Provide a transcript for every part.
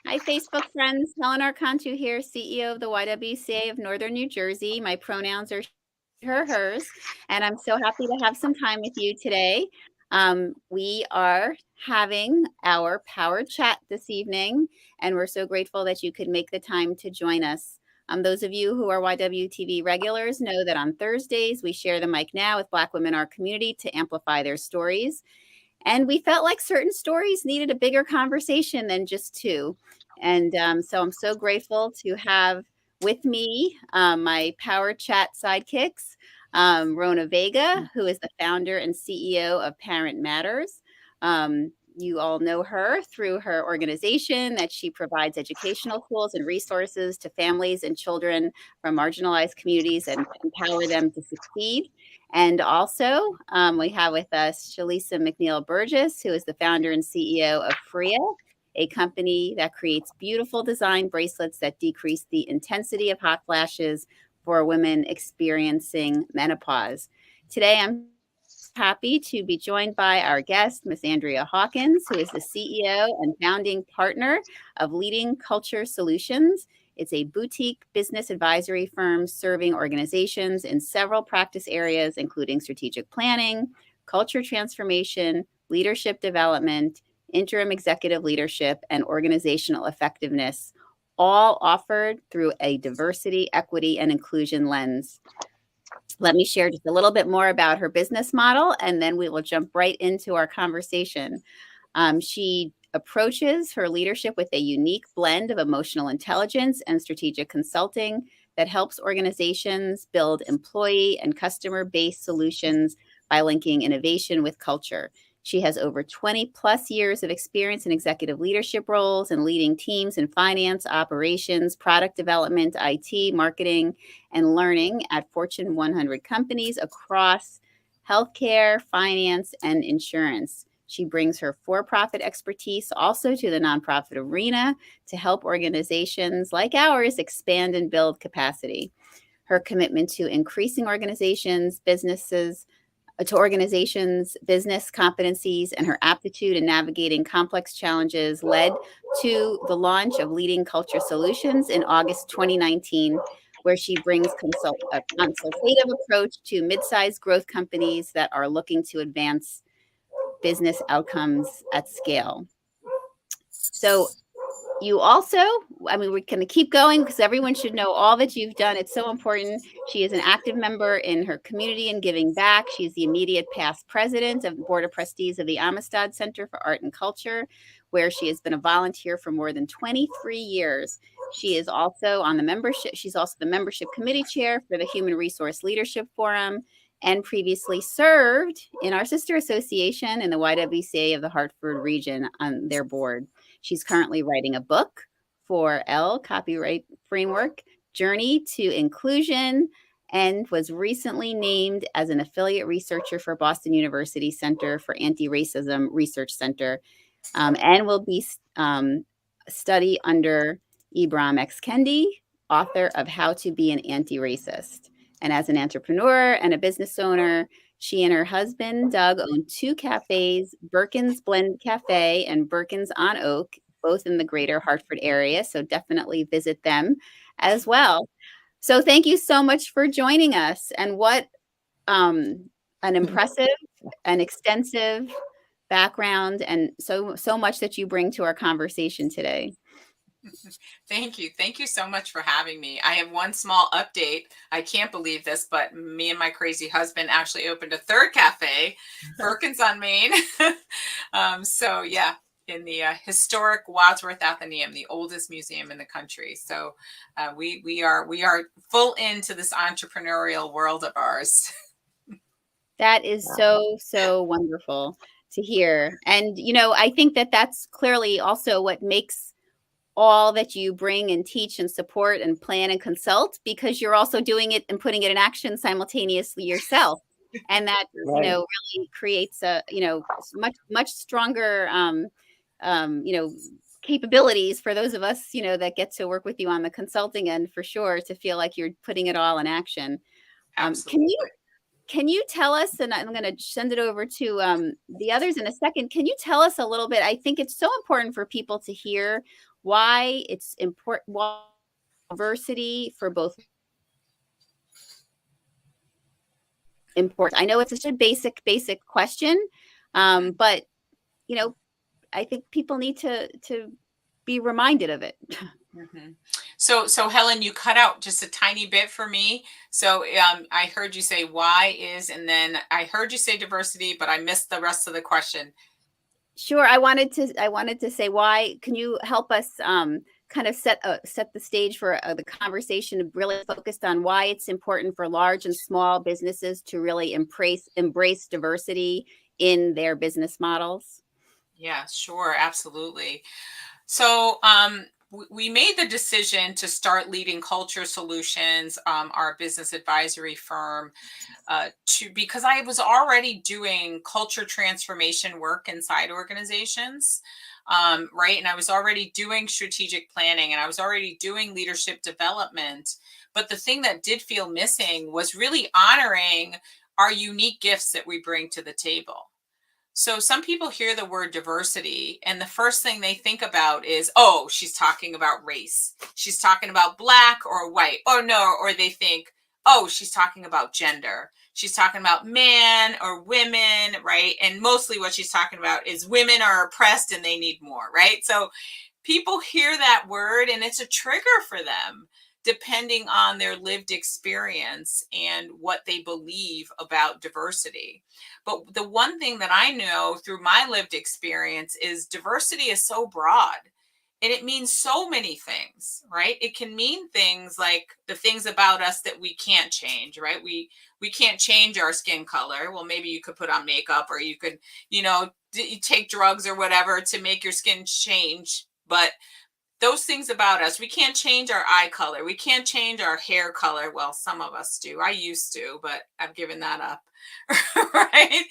Hi, Facebook friends. Helen Arcantu here, CEO of the YWCA of Northern New Jersey. My pronouns are her, hers, and I'm so happy to have some time with you today. We are having our Power Chat this evening, and we're so grateful that you could make the time to join us. Those of you who are YWTV regulars know that on Thursdays, we share the mic now with Black women in our community to amplify their stories. And we felt like certain stories needed a bigger conversation than just two. And so I'm so grateful to have with me my Power Chat sidekicks, Rona Vega, who is the founder and CEO of Parent Matters. You all know her through her organization that she provides educational tools and resources to families and children from marginalized communities and empower them to succeed. And also, we have with us Shalisa McNeil Burgess, who is the founder and CEO of Freya, a company that creates beautiful design bracelets that decrease the intensity of hot flashes for women experiencing menopause. Today, I'm happy to be joined by our guest, Miss Andréa Hawkins, who is the CEO and founding partner of Leading Culture Solutions. It's a boutique business advisory firm serving organizations in several practice areas, including strategic planning, culture transformation, leadership development, interim executive leadership, and organizational effectiveness, all offered through a diversity, equity, and inclusion lens. Let me share just a little bit more about her business model, and then we will jump right into our conversation. She approaches her leadership with a unique blend of emotional intelligence and strategic consulting that helps organizations build employee and customer-based solutions by linking innovation with culture. She has over 20 plus years of experience in executive leadership roles and leading teams in finance, operations, product development, IT, marketing, and learning at Fortune 100 companies across healthcare, finance, and insurance. She brings her for-profit expertise also to the nonprofit arena to help organizations like ours expand and build capacity. Her commitment to increasing business competencies, and her aptitude in navigating complex challenges led to the launch of Leading Culture Solutions in August 2019, where she brings a consultative approach to mid-sized growth companies that are looking to advance business outcomes at scale. So you also, I mean, we're going to keep going because everyone should know all that you've done. It's so important. She is an active member in her community and giving back. She's the immediate past president of the Board of Trustees of the Amistad Center for Art and Culture, where she has been a volunteer for more than 23 years. She is also on the membership. She's also the membership committee chair for the Human Resource Leadership Forum and previously served in our sister association in the YWCA of the Hartford region on their board. She's currently writing a book for Copyright Framework, Journey to Inclusion, and was recently named as an affiliate researcher for Boston University Center for Anti-Racism Research Center, and will be study under Ibram X. Kendi, author of How to Be an Anti-Racist. And as an entrepreneur and a business owner, she and her husband, Doug, own two cafes, Birkin's Blend Cafe and Birkin's on Oak, both in the greater Hartford area. So definitely visit them as well. So thank you so much for joining us. And what an impressive and extensive background, and so much that you bring to our conversation today. Thank you. Thank you so much for having me. I have one small update. I can't believe this, but me and my crazy husband actually opened a third cafe, Perkins on Main. So yeah, in the historic Wadsworth Atheneum, the oldest museum in the country. So we are full into this entrepreneurial world of ours. That is so wonderful to hear. And, you know, I think that that's clearly also what makes all that you bring and teach and support and plan and consult, because you're also doing it and putting it in action simultaneously yourself. And that, Right. you know, really creates a, you know, much stronger, you know, capabilities for those of us, you know, that get to work with you on the consulting end, for sure, to feel like you're putting it all in action. Absolutely. Can you tell us, and I'm going to send it over to the others in a second, can you tell us a little bit? I think it's so important for people to hear why it's important, why diversity for both important. I know it's such a basic question, but you know, I think people need to be reminded of it. Mm-hmm. So Helen, you cut out just a tiny bit for me. So I heard you say why is, and then I heard you say diversity, but I missed the rest of the question. Sure, I wanted to say why. Can you help us kind of set the stage for the conversation, really focused on why it's important for large and small businesses to really embrace diversity in their business models? Yeah, sure, absolutely. So we made the decision to start leading Culture Solutions, our business advisory firm, to because I was already doing culture transformation work inside organizations, right? And I was already doing strategic planning, and I was already doing leadership development. But the thing that did feel missing was really honoring our unique gifts that we bring to the table. So some people hear the word diversity and the first thing they think about is, oh, she's talking about race. She's talking about black or white. Oh no, or they think, oh, she's talking about gender. She's talking about man or women, right? And mostly what she's talking about is women are oppressed and they need more, right? So people hear that word and it's a trigger for them depending on their lived experience and what they believe about diversity. But the one thing that I know through my lived experience is diversity is so broad and it means so many things, right? It can mean things like the things about us that we can't change, right? We can't change our skin color. Well, maybe you could put on makeup, or you could, you take drugs or whatever to make your skin change. But those things about us, we can't change our eye color. We can't change our hair color. Well, some of us do. I used to, but I've given that up. Right?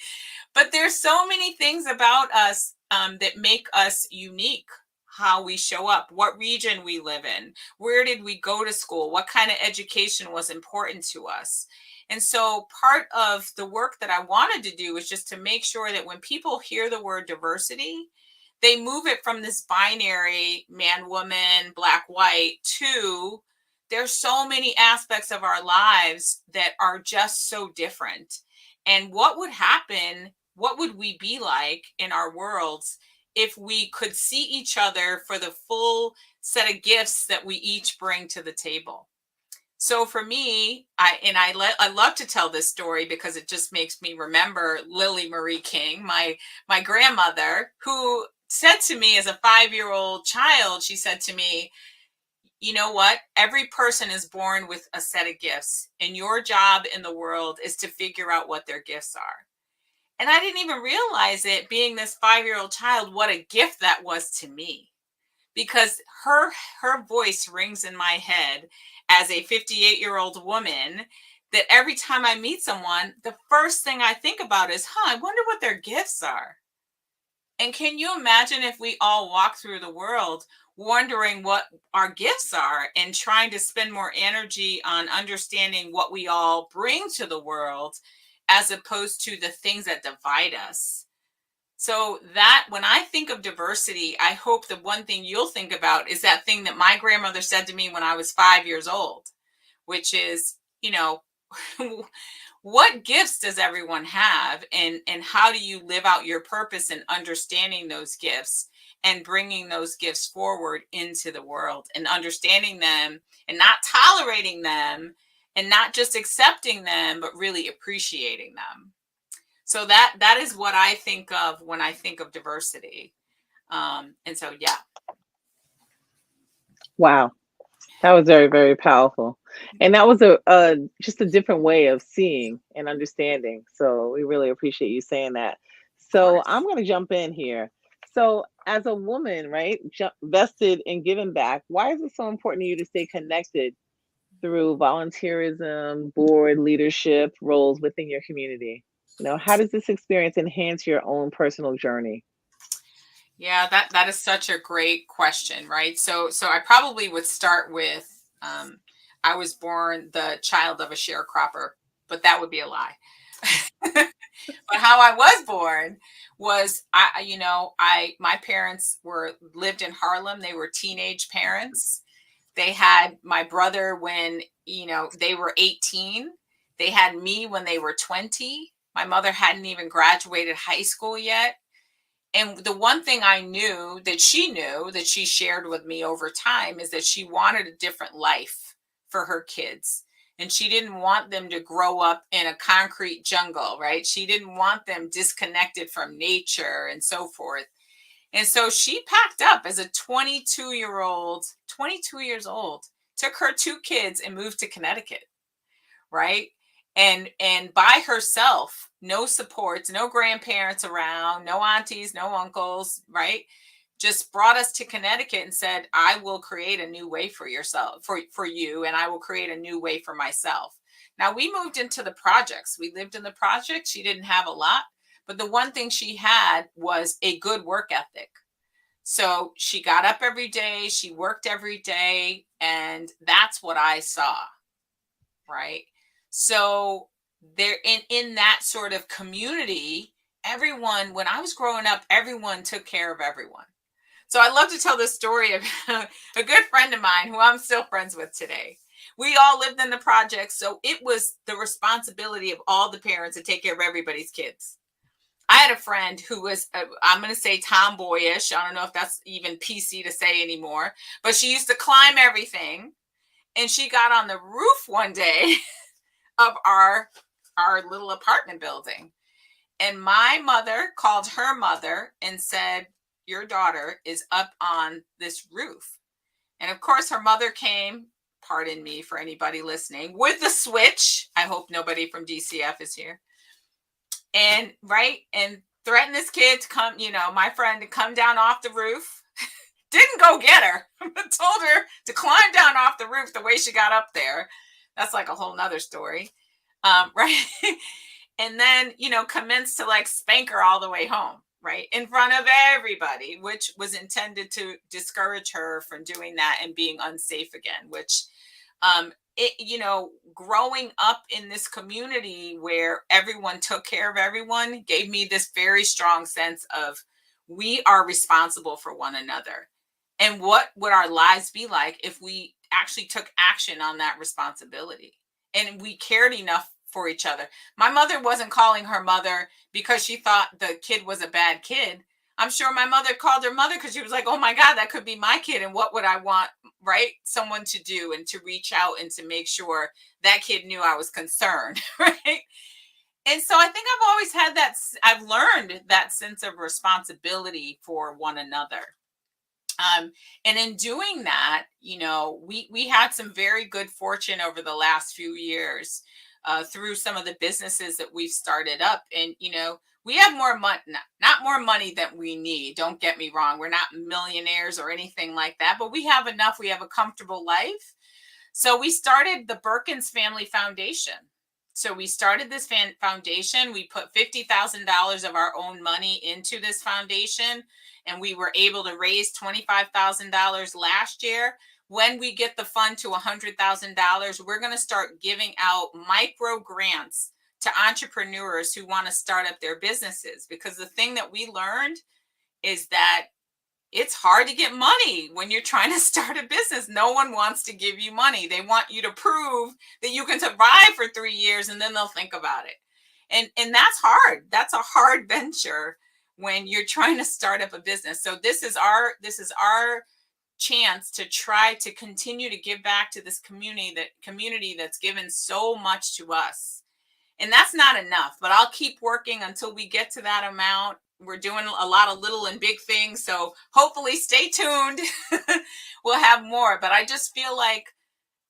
But there's so many things about us that make us unique. How we show up, what region we live in, where did we go to school, what kind of education was important to us. And so part of the work that I wanted to do was just to make sure that when people hear the word diversity, they move it from this binary man, woman, black, white to there's so many aspects of our lives that are just so different. And what would happen? What would we be like in our worlds if we could see each other for the full set of gifts that we each bring to the table? So for me, I love to tell this story because it just makes me remember Lily Marie King, my grandmother, who said to me as a 5-year-old child, she said to me, you know what? Every person is born with a set of gifts, and your job in the world is to figure out what their gifts are. And I didn't even realize it, being this 5-year-old child, what a gift that was to me, because her voice rings in my head as a 58-year-old woman, that every time I meet someone, the first thing I think about is, I wonder what their gifts are. And can you imagine if we all walk through the world wondering what our gifts are and trying to spend more energy on understanding what we all bring to the world as opposed to the things that divide us? So that when I think of diversity, I hope the one thing you'll think about is that thing that my grandmother said to me when I was 5 years old, which is, what gifts does everyone have, and how do you live out your purpose in understanding those gifts and bringing those gifts forward into the world and understanding them and not tolerating them and not just accepting them, but really appreciating them. So that is what I think of when I think of diversity. And so, yeah. Wow. That was very, very powerful. And that was a just a different way of seeing and understanding. So we really appreciate you saying that. Of So course. I'm going to jump in here. So as a woman, right, vested in giving back, why is it so important to you to stay connected through volunteerism, board leadership roles within your community? How does this experience enhance your own personal journey? Yeah, that is such a great question, right? So I probably would start with, I was born the child of a sharecropper, but that would be a lie. But how I was born was my parents lived in Harlem. They were teenage parents. They had my brother when, they were 18. They had me when they were 20. My mother hadn't even graduated high school yet. And the one thing I knew that she shared with me over time is that she wanted a different life for her kids. And she didn't want them to grow up in a concrete jungle, right? She didn't want them disconnected from nature and so forth. And so she packed up as a 22 years old, took her two kids and moved to Connecticut, right? And by herself, no supports, no grandparents around, no aunties, no uncles, right? Just brought us to Connecticut and said, I will create a new way for yourself, for you, and I will create a new way for myself. Now we moved into the projects. We lived in the projects. She didn't have a lot, but the one thing she had was a good work ethic. So she got up every day, she worked every day, and that's what I saw, right? So there in that sort of community, everyone, when I was growing up, everyone took care of everyone. So I love to tell this story of a good friend of mine who I'm still friends with today. We all lived in the projects, so it was the responsibility of all the parents to take care of everybody's kids. I had a friend who was, I'm going to say tomboyish. I don't know if that's even PC to say anymore, but she used to climb everything. And she got on the roof one day of our little apartment building. And my mother called her mother and said, your daughter is up on this roof. And of course, her mother came, pardon me for anybody listening, with the switch. I hope nobody from DCF is here. And threatened this kid to come, my friend, to come down off the roof. Didn't go get her, but told her to climb down off the roof the way she got up there. That's like a whole nother story. Right. And then, commenced to spank her all the way home, right, in front of everybody, which was intended to discourage her from doing that and being unsafe again, which, growing up in this community where everyone took care of everyone gave me this very strong sense of we are responsible for one another. And what would our lives be like if we actually took action on that responsibility and we cared enough for each other? My mother wasn't calling her mother because she thought the kid was a bad kid. I'm sure my mother called her mother because she was like, oh my God, that could be my kid. And what would I want, right, someone to do and to reach out and to make sure that kid knew I was concerned, right? And so I think I've always had I've learned that sense of responsibility for one another. And in doing that, we had some very good fortune over the last few years through some of the businesses that we've started up. And, we have more money, not more money than we need. Don't get me wrong. We're not millionaires or anything like that, but we have enough. We have a comfortable life. So we started the Hawkins Family Foundation. So we started this foundation. We put $50,000 of our own money into this foundation, and we were able to raise $25,000 last year. When we get the fund to $100,000, we're going to start giving out micro grants to entrepreneurs who want to start up their businesses. Because the thing that we learned is that it's hard to get money when you're trying to start a business. No one wants to give you money. They want you to prove that you can survive for 3 years and then they'll think about it. And that's hard. That's a hard venture when you're trying to start up a business. So this is our chance to try to continue to give back to this community that's given so much to us. And that's not enough, but I'll keep working until we get to that amount. We're doing a lot of little and big things, so hopefully stay tuned. We'll have more, but I just feel like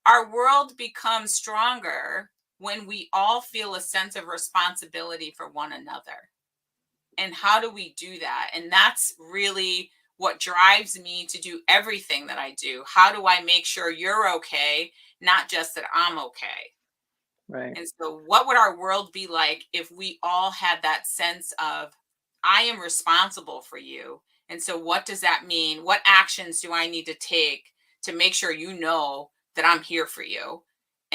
our world becomes stronger when we all feel a sense of responsibility for one another. And how do we do that? And that's really what drives me to do everything that I do. How do I make sure you're okay, not just that I'm okay? Right. And so what would our world be like if we all had that sense of, I am responsible for you. And so what does that mean? What actions do I need to take to make sure you know that I'm here for you?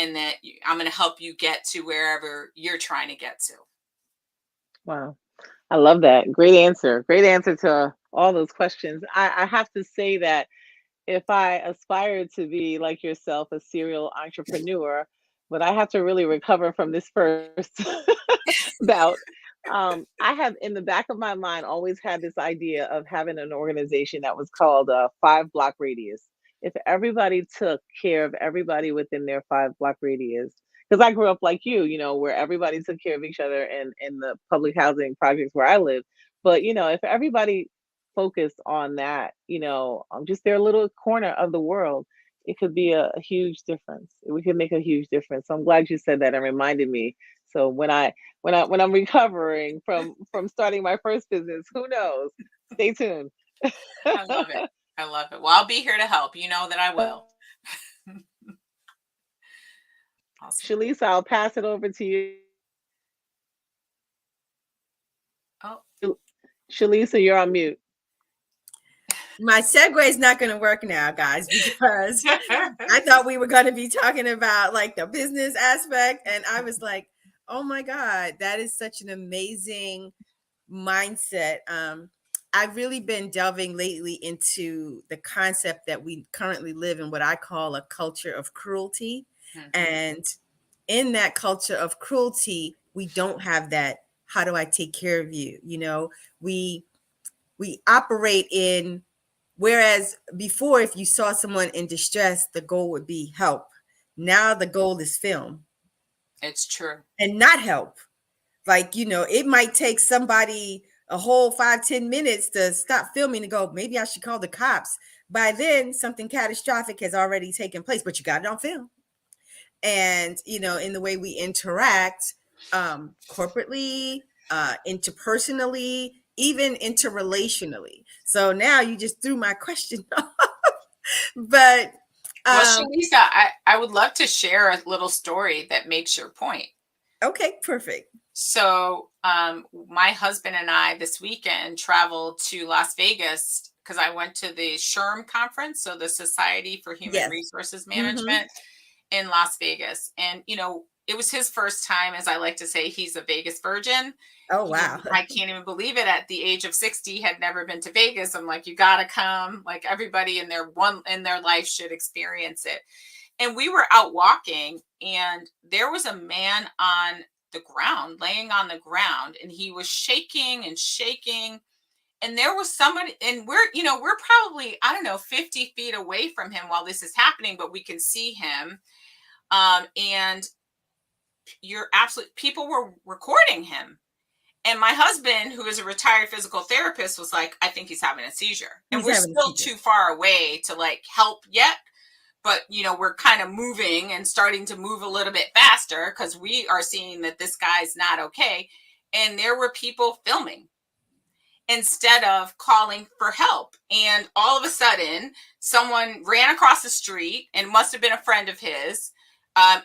and that I'm going to help you get to wherever you're trying to get to. Wow. I love that. Great answer. Great answer to all those questions. I have to say that if I aspire to be like yourself, a serial entrepreneur, but I have to really recover from this first bout. I have in the back of my mind always had this idea of having an organization that was called a 5 block radius. If everybody took care of everybody within their 5 block radius, because I grew up like you know, where everybody took care of each other in the public housing projects where I live. But you know, if everybody focused on that, you know, just their little corner of the world, it could be a huge difference. We could make a huge difference. So I'm glad you said that and reminded me. So when I'm recovering from starting my first business, who knows? Stay tuned. I love it. I love it. Well, I'll be here to help. You know that I will. Awesome. Shalisa, I'll pass it over to you. Oh, Shalisa, you're on mute. My segue is not going to work now, guys, because I thought we were going to be talking about like the business aspect. And I was like, oh my God, that is such an amazing mindset. I've really been delving lately into the concept that we currently live in what I call a culture of cruelty. And in that culture of cruelty, we don't have that. How do I take care of you? You know, we operate in, whereas before, if you saw someone in distress, the goal would be help. Now the goal is film. it's true. And not help. Like, you know, it might take somebody a whole 5-10 minutes to stop filming and go, maybe I should call the cops. By then, something catastrophic has already taken place, but you got it on film. And, you know, in the way we interact corporately, interpersonally, even interrelationally. So now you just threw my question off. But well, Shalisa, I would love to share a little story that makes your point. Okay, perfect. So my husband and I this weekend traveled to Las Vegas because I went to the SHRM conference, so the Society for Human Resources Management in Las Vegas. And, you know, it was his first time, as I like to say, he's a Vegas virgin. Oh, wow. I can't even believe it. At the age of 60, had never been to Vegas. I'm like, you got to come. Like everybody in their life should experience it. And we were out walking and there was a man on the ground, laying on the ground, and he was shaking and shaking. And there was somebody, and we're probably, I don't know, 50 feet away from him while this is happening, but we can see him. And people were recording him. And my husband, who is a retired physical therapist, was like, I think he's having a seizure. And we're still too far away to like help yet. But, you know, we're kind of moving and starting to move a little bit faster because we are seeing that this guy's not okay. And there were people filming instead of calling for help. And all of a sudden, someone ran across the street and must have been a friend of his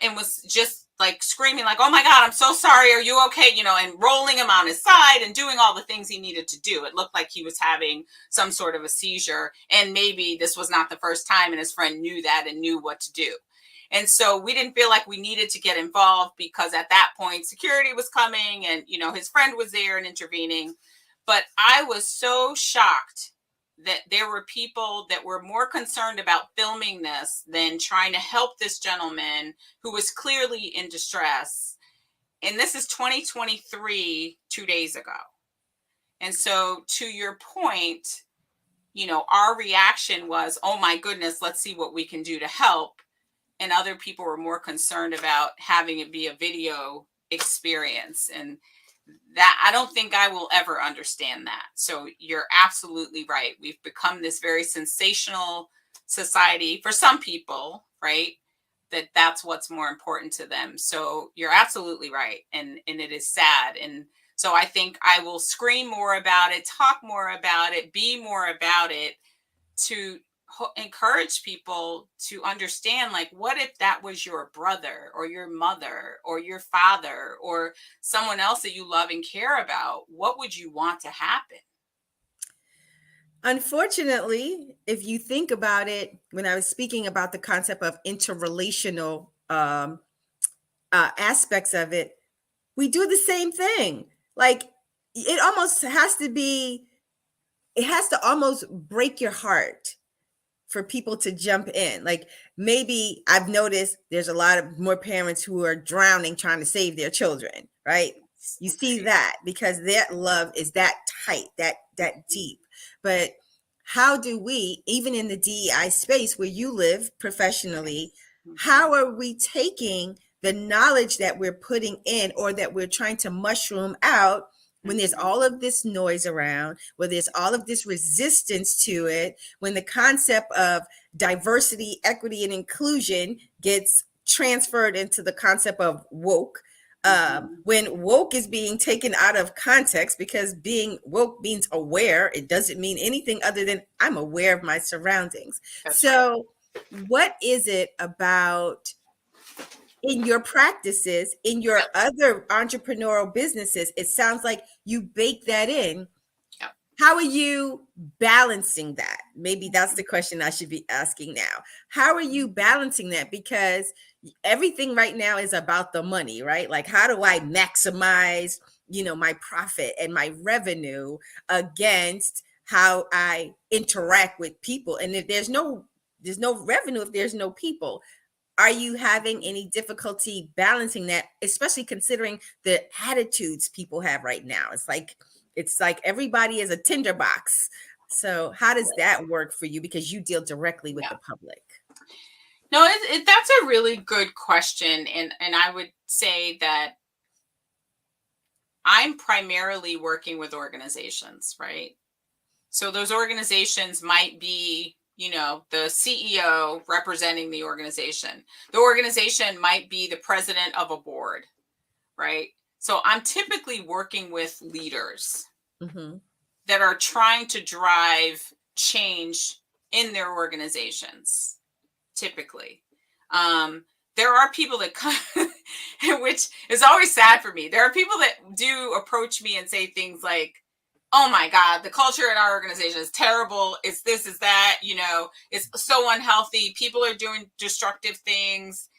and was just like screaming like, oh my God, I'm so sorry. Are you okay? You know, and rolling him on his side and doing all the things he needed to do. It looked like he was having some sort of a seizure. And maybe this was not the first time and his friend knew that and knew what to do. And so we didn't feel like we needed to get involved because at that point security was coming and, you know, his friend was there and intervening. But I was so shocked that there were people that were more concerned about filming this than trying to help this gentleman who was clearly in distress. And this is 2023, 2 days ago. And so to your point, you know, our reaction was, oh my goodness, let's see what we can do to help. And other people were more concerned about having it be a video experience. And that I don't think I will ever understand that. So you're absolutely right. We've become this very sensational society for some people, right? That's what's more important to them. So you're absolutely right. And it is sad. And so I think I will scream more about it, talk more about it, be more about it to encourage people to understand, like, what if that was your brother or your mother or your father or someone else that you love and care about? What would you want to happen? Unfortunately, if you think about it, when I was speaking about the concept of interrelational aspects of it, we do the same thing. Like it almost has to be, it has to almost break your heart for people to jump in. Like maybe I've noticed there's a lot of more parents who are drowning trying to save their children, right? You see that because that love is that tight, that deep. But how do we, even in the DEI space where you live professionally, how are we taking the knowledge that we're putting in or that we're trying to mushroom out when there's all of this noise around, where there's all of this resistance to it, when the concept of diversity, equity, and inclusion gets transferred into the concept of woke, when woke is being taken out of context, because being woke means aware. It doesn't mean anything other than I'm aware of my surroundings. That's so right. What is it about in your practices, in your other entrepreneurial businesses? It sounds like you bake that in. Yep. How are you balancing that? Maybe that's the question I should be asking now. How are you balancing that? Because everything right now is about the money, right? Like, how do I maximize, my profit and my revenue against how I interact with people? And if there's no revenue, if there's no people, are you having any difficulty balancing that, especially considering the attitudes people have right now? It's like everybody is a tinderbox. So how does that work for you? Because you deal directly with the public. No, that's a really good question. And I would say that I'm primarily working with organizations, right? So those organizations might be, the CEO representing the organization. The organization might be the president of a board, right? So I'm typically working with leaders that are trying to drive change in their organizations, typically. There are people that come, which is always sad for me. There are people that do approach me and say things like, oh my God, the culture in our organization is terrible. It's this, is that, it's so unhealthy. People are doing destructive things.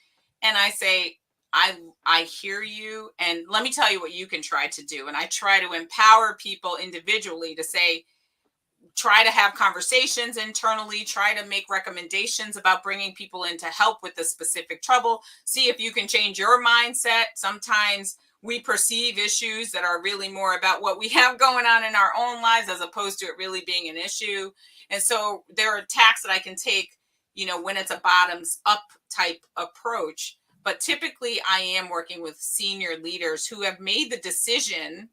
And I say, I hear you. And let me tell you what you can try to do. And I try to empower people individually to say, try to have conversations internally, try to make recommendations about bringing people in to help with the specific trouble. See if you can change your mindset. Sometimes we perceive issues that are really more about what we have going on in our own lives as opposed to it really being an issue. And so there are tacks that I can take, when it's a bottoms up type approach. But typically I am working with senior leaders who have made the decision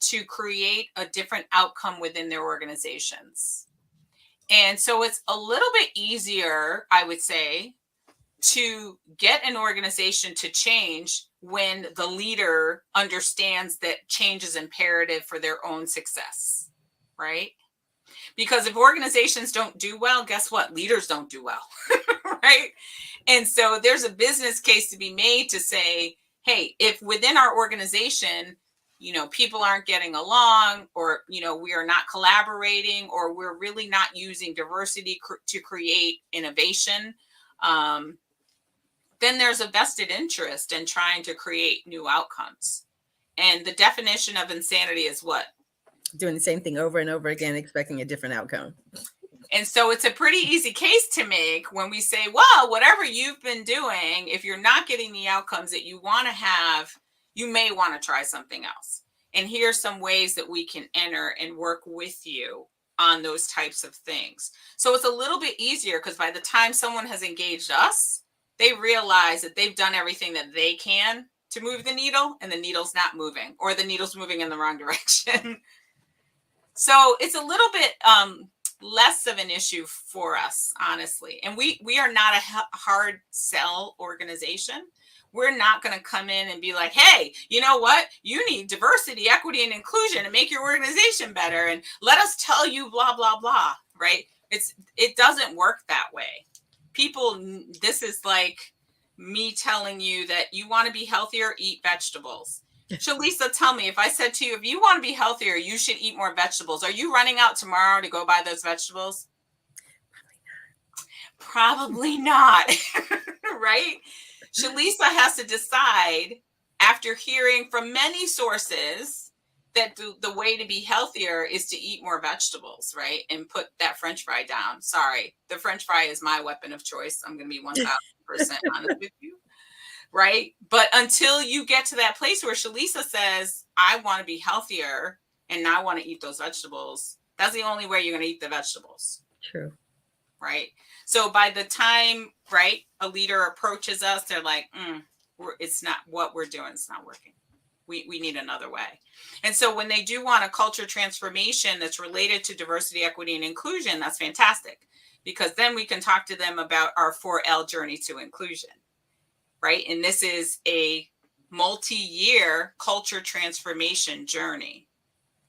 to create a different outcome within their organizations. And so it's a little bit easier, I would say, to get an organization to change when the leader understands that change is imperative for their own success, right? Because if organizations don't do well, guess what? Leaders don't do well, right? And so there's a business case to be made to say, hey, if within our organization, people aren't getting along, or, we are not collaborating, or we're really not using diversity to create innovation, then there's a vested interest in trying to create new outcomes. And the definition of insanity is what? Doing the same thing over and over again, expecting a different outcome. And so it's a pretty easy case to make when we say, well, whatever you've been doing, if you're not getting the outcomes that you want to have, you may want to try something else. And here's some ways that we can enter and work with you on those types of things. So it's a little bit easier because by the time someone has engaged us, they realize that they've done everything that they can to move the needle, and the needle's not moving, or the needle's moving in the wrong direction. So it's a little bit less of an issue for us, honestly. And we are not a hard sell organization. We're not going to come in and be like, hey, you know what? You need diversity, equity, and inclusion to make your organization better. And let us tell you blah, blah, blah, right? It doesn't work that way. People, this is like me telling you that you want to be healthier, eat vegetables. Shalisa, tell me, if I said to you, if you want to be healthier, you should eat more vegetables. Are you running out tomorrow to go buy those vegetables? Probably not. Right? Shalisa has to decide, after hearing from many sources, that the way to be healthier is to eat more vegetables, right? And put that French fry down. Sorry, the French fry is my weapon of choice. I'm going to be 1000% honest with you, right? But until you get to that place where Shalisa says, I want to be healthier and now I want to eat those vegetables, that's the only way you're going to eat the vegetables. True. Right? So by the time, right, a leader approaches us, they're like, it's not what we're doing. It's not working. We need another way. And so when they do want a culture transformation that's related to diversity, equity, and inclusion, that's fantastic, because then we can talk to them about our 4L journey to inclusion, right? And this is a multi-year culture transformation journey.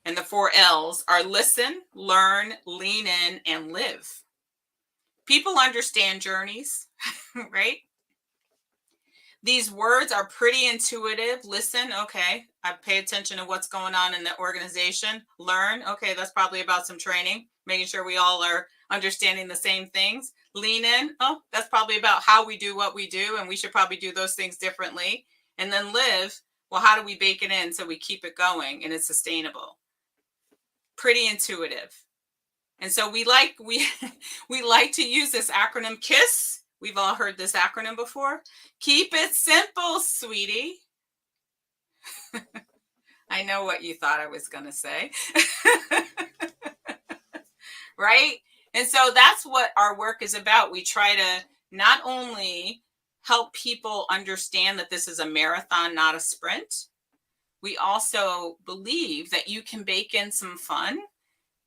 And the 4 L's are listen, learn, lean in, and live. People understand journeys, right? These words are pretty intuitive. Listen, okay, I pay attention to what's going on in the organization. Learn, okay, that's probably about some training, making sure we all are understanding the same things. Lean in, oh, that's probably about how we do what we do, and we should probably do those things differently. And then live, well, how do we bake it in so we keep it going and it's sustainable? Pretty intuitive. And so we like to use this acronym KISS. We've all heard this acronym before. Keep it simple, sweetie. I know what you thought I was going to say. Right? And so that's what our work is about. We try to not only help people understand that this is a marathon, not a sprint. We also believe that you can bake in some fun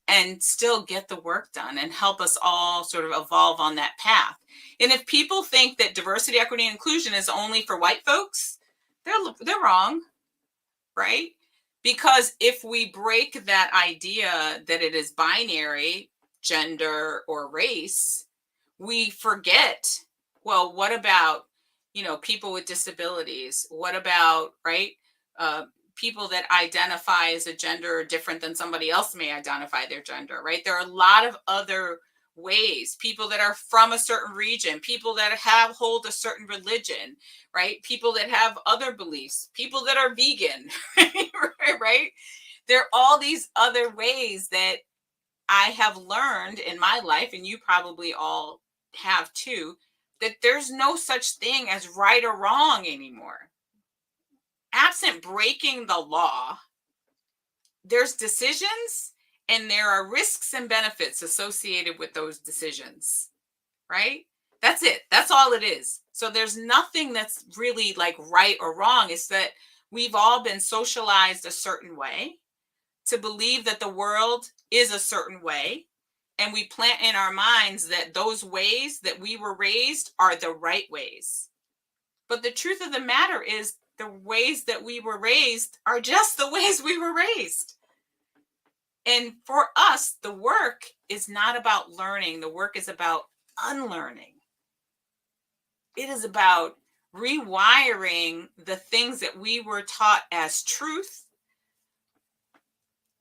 and still get the work done and help us all sort of evolve on that path. And if people think that diversity, equity, and inclusion is only for white folks, they're wrong, right? Because if we break that idea that it is binary, gender or race, we forget, well, what about, people with disabilities? What about, right? People that identify as a gender different than somebody else may identify their gender, right? There are a lot of other ways. People that are from a certain region, people that hold a certain religion, right? People that have other beliefs, people that are vegan, right? There are all these other ways that I have learned in my life, and you probably all have too, that there's no such thing as right or wrong anymore. Absent breaking the law, there's decisions and there are risks and benefits associated with those decisions, right? That's it. That's all it is. So there's nothing that's really like right or wrong. It's that we've all been socialized a certain way to believe that the world is a certain way. And we plant in our minds that those ways that we were raised are the right ways. But the truth of the matter is, the ways that we were raised are just the ways we were raised. And for us, the work is not about learning. The work is about unlearning. It is about rewiring the things that we were taught as truth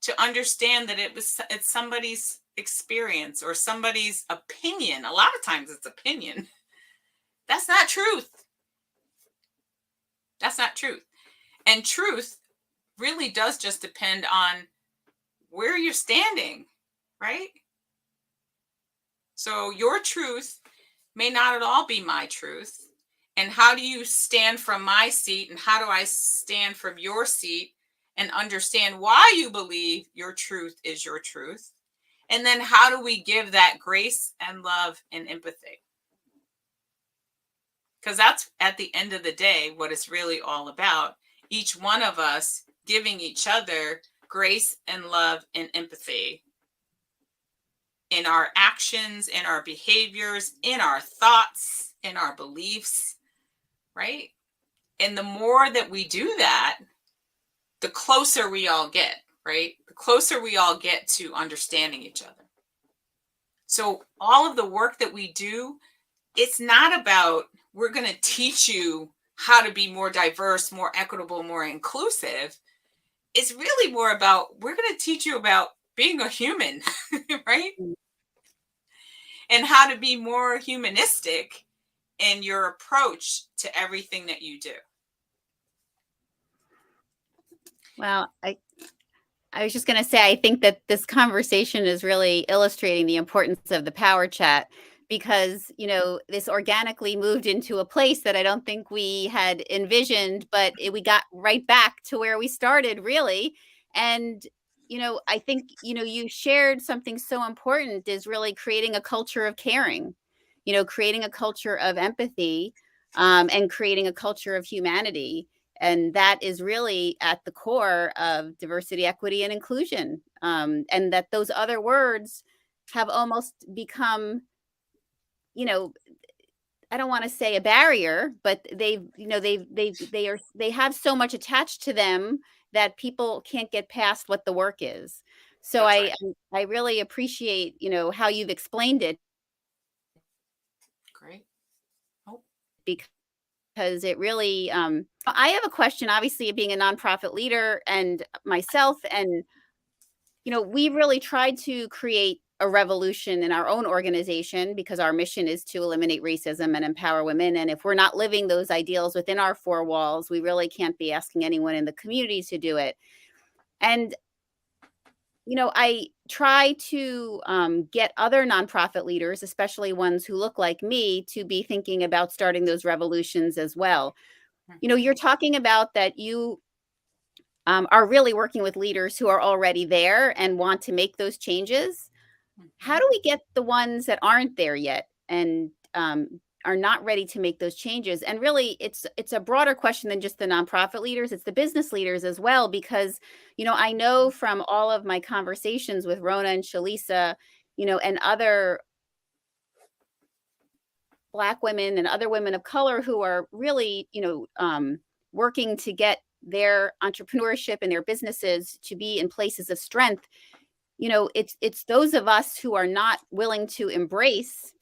to understand that it's somebody's experience or somebody's opinion. A lot of times it's opinion. That's not truth. That's not truth. And truth really does just depend on where you're standing, right? So your truth may not at all be my truth. And how do you stand from my seat and how do I stand from your seat and understand why you believe your truth is your truth? And then how do we give that grace and love and empathy? Because that's, at the end of the day, what it's really all about. Each one of us giving each other grace and love and empathy in our actions, in our behaviors, in our thoughts, in our beliefs, right? And the more that we do that, the closer we all get, right? The closer we all get to understanding each other. So all of the work that we do, it's not about, we're going to teach you how to be more diverse, more equitable, more inclusive. It's really more about, we're going to teach you about being a human, right? And how to be more humanistic and your approach to everything that you do? Well, I was just going to say, I think that this conversation is really illustrating the importance of the power chat because, this organically moved into a place that I don't think we had envisioned, but we got right back to where we started, really. And, I think, you shared something so important is really creating a culture of caring, creating a culture of empathy, and creating a culture of humanity. And that is really at the core of diversity, equity, and inclusion. And that those other words have almost become, I don't want to say a barrier, but they have so much attached to them that people can't get past what the work is. So That's right. I really appreciate, how you've explained it Great. Oh, because it really, I have a question, obviously, being a nonprofit leader and myself, and, we really tried to create a revolution in our own organization because our mission is to eliminate racism and empower women. And if we're not living those ideals within our four walls, we really can't be asking anyone in the community to do it. And, I try to get other nonprofit leaders, especially ones who look like me, to be thinking about starting those revolutions as well. You're talking about that you are really working with leaders who are already there and want to make those changes. How do we get the ones that aren't there yet and are not ready to make those changes? And really, it's a broader question than just the nonprofit leaders. It's the business leaders as well, because I know from all of my conversations with Rona and Shalisa, and other Black women and other women of color who are really, working to get their entrepreneurship and their businesses to be in places of strength. It's those of us who are not willing to embrace,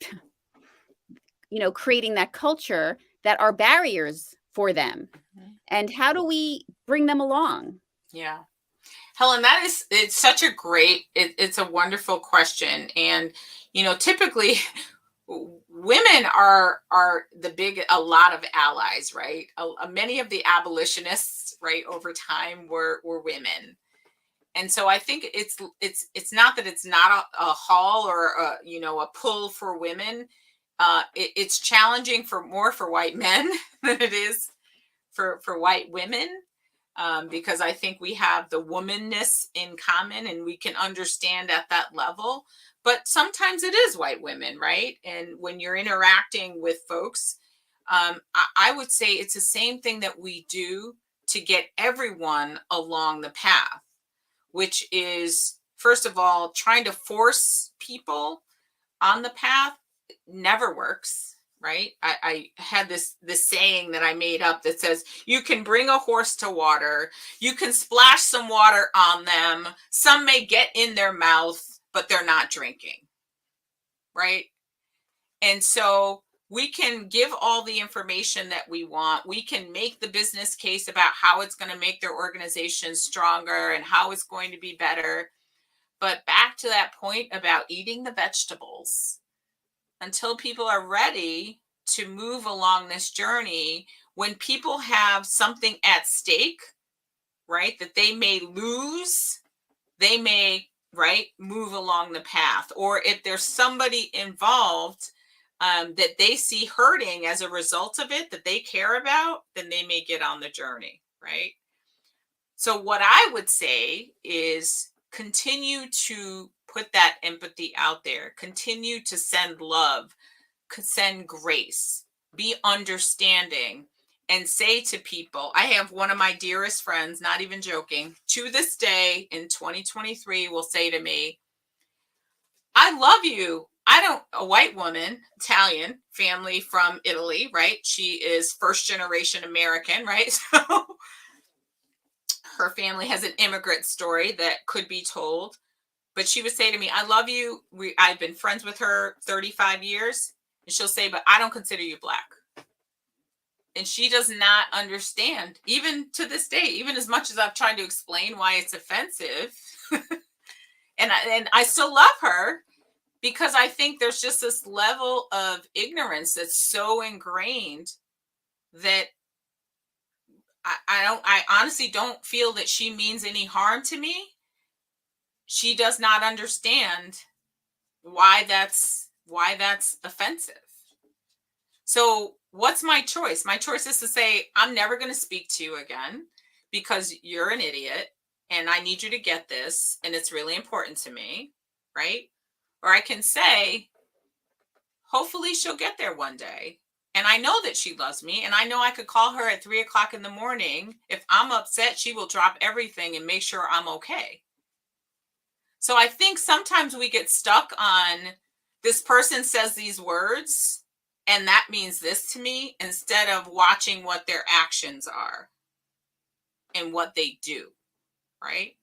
creating that culture that are barriers for them. And how do we bring them along? Yeah. Helen, it's such a great, it's a wonderful question. And, typically women are a lot of allies, right? Many of the abolitionists, right, over time were women. And so I think it's not that it's not a haul or a pull for women. It's challenging more for white men than it is for white women. Because I think we have the womanness in common and we can understand at that level. But sometimes it is white women, right? And when you're interacting with folks, I would say it's the same thing that we do to get everyone along the path, which is, first of all, trying to force people on the path never works. Right? I had this saying that I made up that says, you can bring a horse to water, you can splash some water on them, some may get in their mouth, but they're not drinking. Right? And so we can give all the information that we want. We can make the business case about how it's going to make their organization stronger and how it's going to be better. But back to that point about eating the vegetables, until people are ready to move along this journey, when people have something at stake, right, that they may lose, they may, right, move along the path. Or if there's somebody involved that they see hurting as a result of it, that they care about, then they may get on the journey, right? So what I would say is continue to put that empathy out there, continue to send love, send grace, be understanding, and say to people, I have one of my dearest friends, not even joking, to this day in 2023 will say to me, I love you. A white woman, Italian family from Italy, right? She is first generation American, right? So her family has an immigrant story that could be told. But she would say to me, I love you. I've been friends with her 35 years. And she'll say, but I don't consider you Black. And she does not understand, even to this day, even as much as I've tried to explain why it's offensive. and I still love her. because I think there's just this level of ignorance that's so ingrained that I honestly don't feel that she means any harm to me. She does not understand why that's offensive. So what's my choice? My choice is to say, I'm never going to speak to you again because you're an idiot and I need you to get this and it's really important to me, right? Or I can say, hopefully she'll get there one day. And I know that she loves me. And I know I could call her at 3:00 in the morning. If I'm upset, she will drop everything and make sure I'm okay. So I think sometimes we get stuck on this person says these words and that means this to me, instead of watching what their actions are and what they do, right?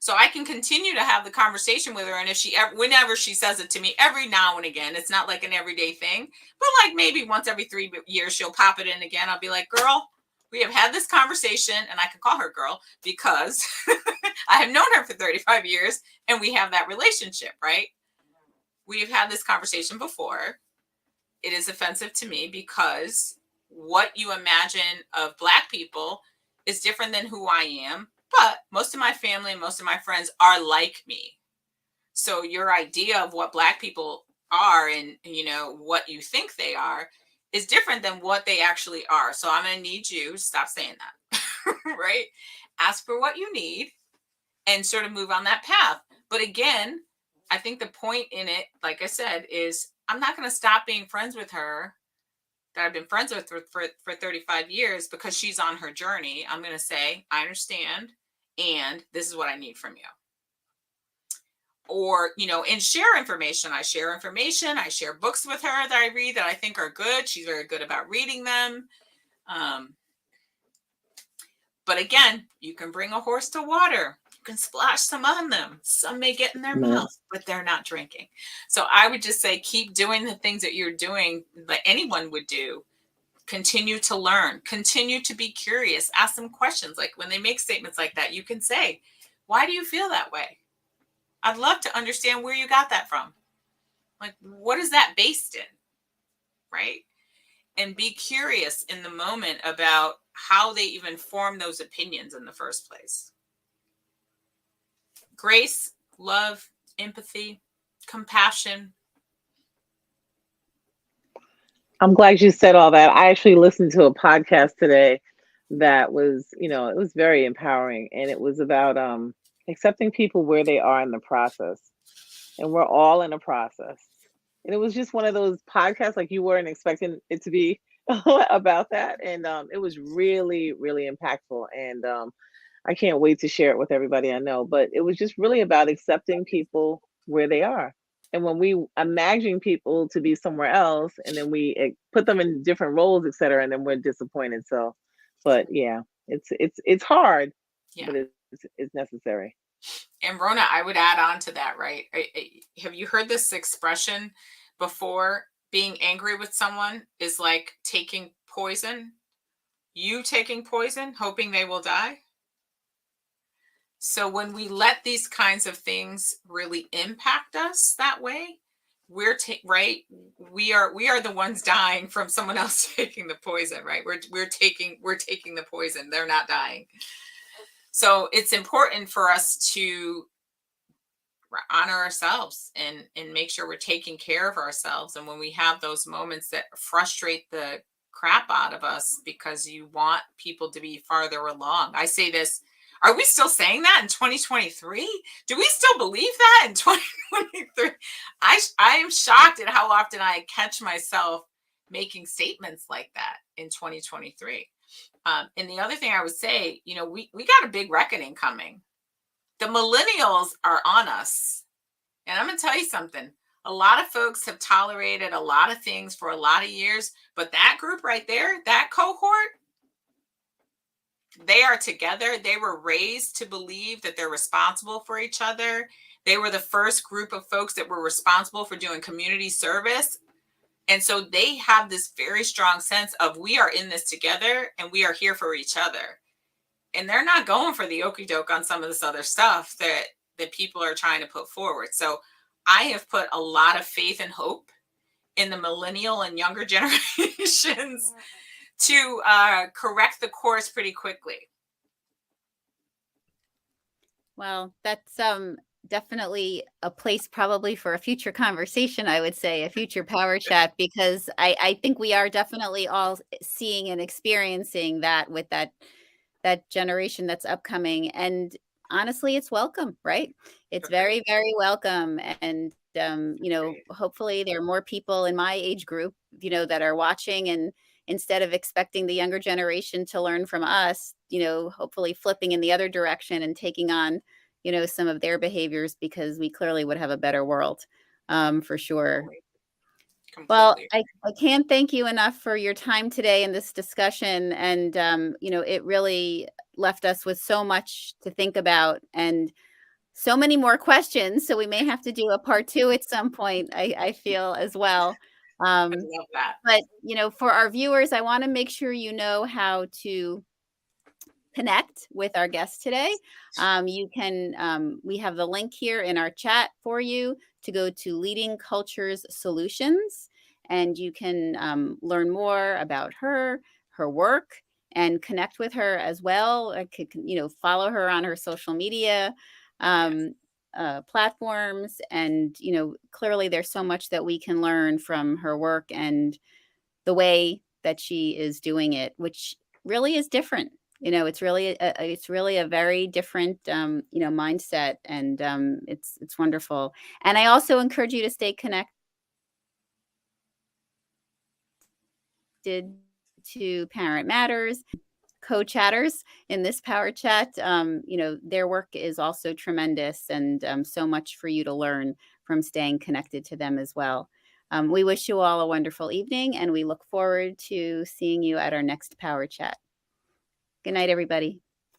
So I can continue to have the conversation with her. And if whenever she says it to me, every now and again, it's not like an everyday thing, but like maybe once every 3 years, she'll pop it in again. I'll be like, girl, we have had this conversation, and I can call her girl because I have known her for 35 years and we have that relationship, right? We've had this conversation before. It is offensive to me because what you imagine of Black people is different than who I am. But most of my family and most of my friends are like me. So your idea of what Black people are and, what you think they are is different than what they actually are. So I'm going to need you to stop saying that, right? Ask for what you need and sort of move on that path. But again, I think the point in it, like I said, is I'm not going to stop being friends with her that I've been friends with for 35 years because she's on her journey. I'm going to say, I understand. And this is what I need from you. Or, and share information. I share information. I share books with her that I read that I think are good. She's very good about reading them. But again, you can bring a horse to water. You can splash some on them. Some may get in their mouth, but they're not drinking. So I would just say, keep doing the things that you're doing that anyone would do. Continue to learn, continue to be curious, ask them questions. Like when they make statements like that, you can say, why do you feel that way? I'd love to understand where you got that from. Like, what is that based in? Right? And be curious in the moment about how they even form those opinions in the first place. Grace, love, empathy, compassion. I'm glad you said all that. I actually listened to a podcast today that was, it was very empowering, and it was about accepting people where they are in the process. And we're all in a process. And it was just one of those podcasts like you weren't expecting it to be about that. And it was really, really impactful. And I can't wait to share it with everybody I know. But it was just really about accepting people where they are. And when we imagine people to be somewhere else, and then we put them in different roles, et cetera, and then we're disappointed. So, but yeah, it's hard, but it's necessary. And Rona, I would add on to that, right? Have you heard this expression before? Being angry with someone is like taking poison. You taking poison, hoping they will die. So when we let these kinds of things really impact us that way, right? We are the ones dying from someone else taking the poison, right? We're taking the poison. They're not dying. So it's important for us to honor ourselves and make sure we're taking care of ourselves. And when we have those moments that frustrate the crap out of us because you want people to be farther along. I say this, are we still saying that in 2023? Do we still believe that in 2023? I am shocked at how often I catch myself making statements like that in 2023. And the other thing I would say, we got a big reckoning coming. The millennials are on us. And I'm going to tell you something. A lot of folks have tolerated a lot of things for a lot of years, but that group right there, that cohort, they are together. They were raised to believe that they're responsible for each other. They were the first group of folks that were responsible for doing community service. And so they have this very strong sense of we are in this together and we are here for each other. And they're not going for the okie doke on some of this other stuff that people are trying to put forward. So I have put a lot of faith and hope in the millennial and younger generations to correct the course pretty quickly. Well, that's definitely a place probably for a future conversation, I would say, a future power chat, because I think we are definitely all seeing and experiencing that with that generation that's upcoming. And honestly, it's welcome, right? It's very, very welcome. And hopefully there are more people in my age group, that are watching, and instead of expecting the younger generation to learn from us, hopefully flipping in the other direction and taking on, some of their behaviors, because we clearly would have a better world, for sure. Completely. Well, I can't thank you enough for your time today in this discussion. And, it really left us with so much to think about and so many more questions. So we may have to do a part 2 at some point, I feel, as well. I love that. But, for our viewers, I want to make sure you know how to connect with our guest today. You can, we have the link here in our chat for you to go to Leading Cultures Solutions, and you can learn more about her work, and connect with her as well. Follow her on her social media platforms. And, clearly there's so much that we can learn from her work and the way that she is doing it, which really is different. It's really a very different, mindset, and it's wonderful. And I also encourage you to stay connected to Parent Matters co-chatters in this power chat. Their work is also tremendous, and so much for you to learn from staying connected to them as well. We wish you all a wonderful evening, and we look forward to seeing you at our next power chat. Good night, everybody.